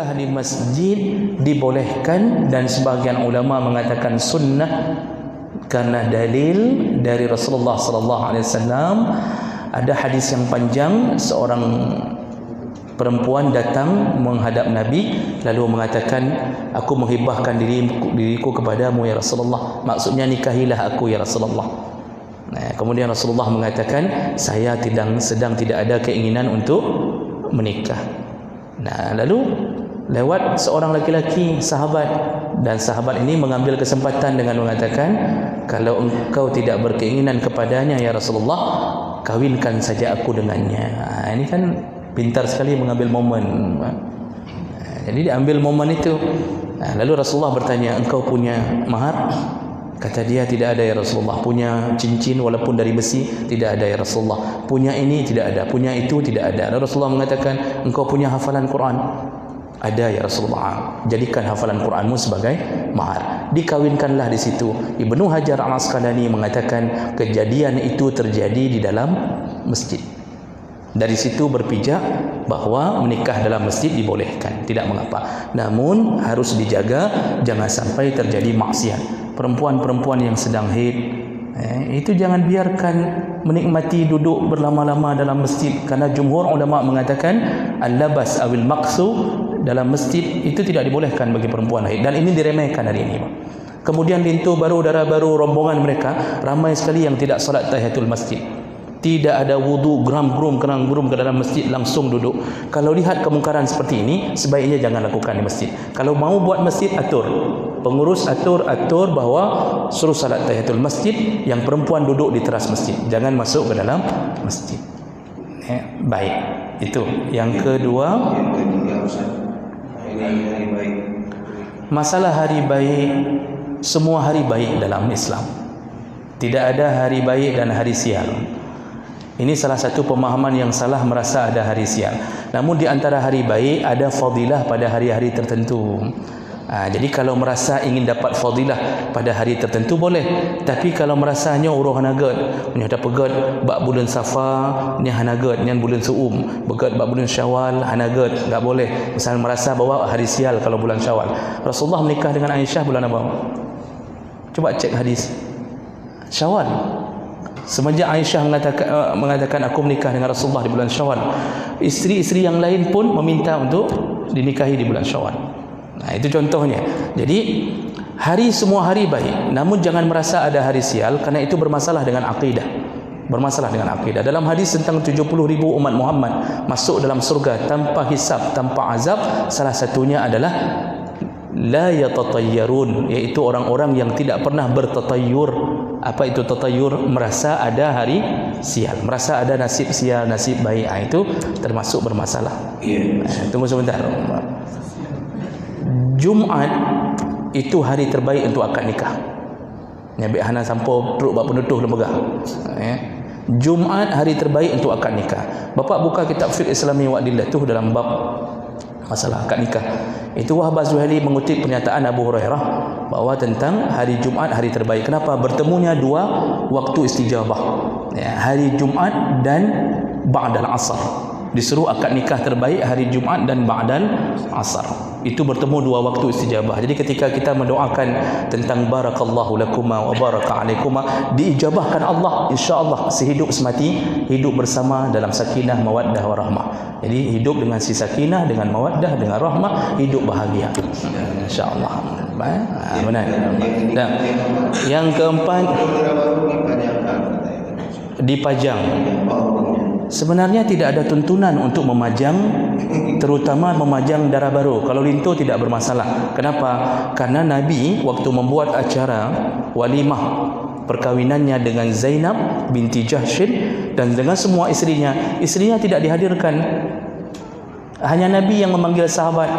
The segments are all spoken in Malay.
menikah di masjid dibolehkan, dan sebahagian ulama mengatakan sunnah karena dalil dari Rasulullah sallallahu alaihi wasallam. Ada hadis yang panjang, seorang perempuan datang menghadap Nabi lalu mengatakan, aku menghibahkan diriku kepadamu ya Rasulullah, maksudnya nikahilah aku ya Rasulullah. Kemudian Rasulullah mengatakan, saya sedang tidak ada keinginan untuk menikah. Lalu lewat seorang laki-laki sahabat, dan sahabat ini mengambil kesempatan dengan mengatakan, kalau engkau tidak berkeinginan kepadanya ya Rasulullah, kawinkan saja aku dengannya. Ini kan pintar sekali mengambil momen. Jadi diambil momen itu. Lalu Rasulullah bertanya, engkau punya mahar? Kata dia, tidak ada ya Rasulullah. Punya cincin walaupun dari besi? Tidak ada ya Rasulullah. Punya ini? Tidak ada. Punya itu? Tidak ada. Lalu Rasulullah mengatakan, engkau punya hafalan Quran? Ada ya Rasulullah. Jadikan hafalan Quranmu sebagai mahar. Dikawinkanlah di situ. Ibnu Hajar Al-Asqalani mengatakan kejadian itu terjadi di dalam masjid. Dari situ berpijak bahwa menikah dalam masjid dibolehkan, tidak mengapa. Namun harus dijaga jangan sampai terjadi maksiat. Perempuan-perempuan yang sedang haid, itu jangan biarkan menikmati duduk berlama-lama dalam masjid, karena jumhur ulama mengatakan al-labas awil maqsu dalam masjid itu tidak dibolehkan bagi perempuan haid, dan ini diremehkan hari ini. Kemudian lintu baru, darah baru, rombongan mereka ramai sekali yang tidak salat tahiyatul masjid. Tidak ada wudu, geram-gerum ke dalam masjid, langsung duduk. Kalau lihat kemungkaran seperti ini, sebaiknya jangan lakukan di masjid. Kalau mau buat masjid, atur. Pengurus atur bahwa suruh salat tahiyatul masjid, yang perempuan duduk di teras masjid, jangan masuk ke dalam masjid. Baik, itu. Yang kedua, masalah hari baik. Semua hari baik dalam Islam. Tidak ada hari baik dan hari sial. Ini salah satu pemahaman yang salah, merasa ada hari sial. Namun di antara hari baik ada fadilah pada hari-hari tertentu. Jadi kalau merasa ingin dapat fadilah pada hari tertentu boleh. Tapi kalau merasanya uruh hanagat, punya ada pegat bab bulan Safar, ni hanagat ni bulan Suum, pegat bab bulan Syawal, hanagat, enggak boleh. Misal merasa bahawa hari sial kalau bulan Syawal. Rasulullah menikah dengan Aisyah bulan apa? Coba cek hadis. Syawal. Semenjak Aisyah mengatakan aku menikah dengan Rasulullah di bulan Syawal, isteri-isteri yang lain pun meminta untuk dinikahi di bulan Syawal. Itu contohnya. Jadi semua hari baik, namun jangan merasa ada hari sial, karena itu bermasalah dengan akidah. Dalam hadis tentang 70,000 umat Muhammad masuk dalam surga tanpa hisab, tanpa azab, salah satunya adalah la yatatayyarun, iaitu orang-orang yang tidak pernah bertatayyur. Apa itu tatayyur? Merasa ada hari sial, merasa ada nasib sial, nasib baik. Itu termasuk bermasalah. Tunggu sebentar. Jumaat itu hari terbaik untuk akad nikah. Nyabik hana sampo perut bab penutuh lembaga. Jumaat hari terbaik untuk akad nikah. Bapak buka kitab Fiqh Islami wa Adillah tu dalam bab masalah akad nikah. Itu Wahbah Zuhaili mengutip pernyataan Abu Hurairah bahwa tentang hari Jumaat hari terbaik. Kenapa? Bertemunya dua waktu istijabah. Hari Jumaat dan ba'dal asar. Disuruh akad nikah terbaik hari Jumaat dan ba'dal asar. Itu bertemu dua waktu istijabah. Jadi ketika kita mendoakan tentang barakallahu lakuma wa baraka alaikuma, diijabahkan Allah insya-Allah sehidup semati, hidup bersama dalam sakinah, mawaddah warahmah. Jadi hidup dengan si sakinah, dengan mawaddah, dengan rahmah, hidup bahagia insya-Allah. Benar. Dan yang keempat, dipajang. Sebenarnya tidak ada tuntunan untuk memajang, terutama memajang darah baru. Kalau lintu tidak bermasalah. Kenapa? Karena Nabi waktu membuat acara walimah perkahwinannya dengan Zainab binti Jahshin dan dengan semua isterinya tidak dihadirkan. Hanya Nabi yang memanggil sahabat.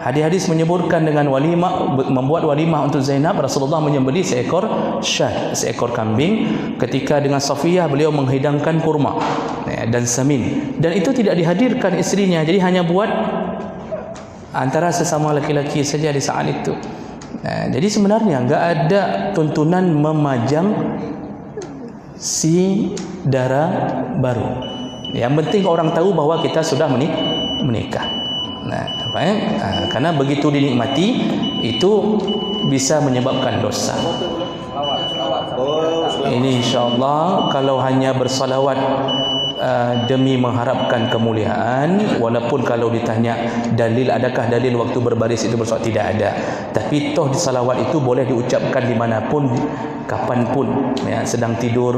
Hadis-hadis menyebutkan dengan walimah, membuat walimah untuk Zainab, Rasulullah menyembelih seekor syah, seekor kambing. Ketika dengan Safiyah beliau menghidangkan kurma dan samin, dan itu tidak dihadirkan isterinya. Jadi hanya buat antara sesama laki-laki saja di saat itu. Jadi sebenarnya enggak ada tuntunan memajang si darah baru. Yang penting orang tahu bahwa kita sudah menikah. Karena begitu dinikmati itu bisa menyebabkan dosa. Ini insyaAllah kalau hanya bersalawat demi mengharapkan kemuliaan, walaupun kalau ditanya dalil, adakah dalil waktu berbaris itu bersalawat, tidak ada. Tapi toh salawat itu boleh diucapkan dimanapun, kapanpun, ya, sedang tidur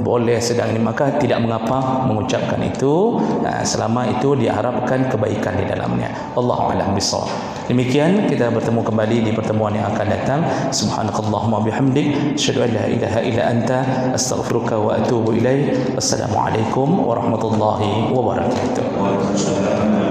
boleh, sedang ini, maka tidak mengapa mengucapkan itu, selama itu diharapkan kebaikan di dalamnya. Allahu a'lam bishawab. Demikian kita bertemu kembali di pertemuan yang akan datang. Subhanakallahumma bihamdik, asyhadu an la ilaha illa anta, astaghfiruka wa atubu ilaik. Wassalamualaikum warahmatullahi wabarakatuh.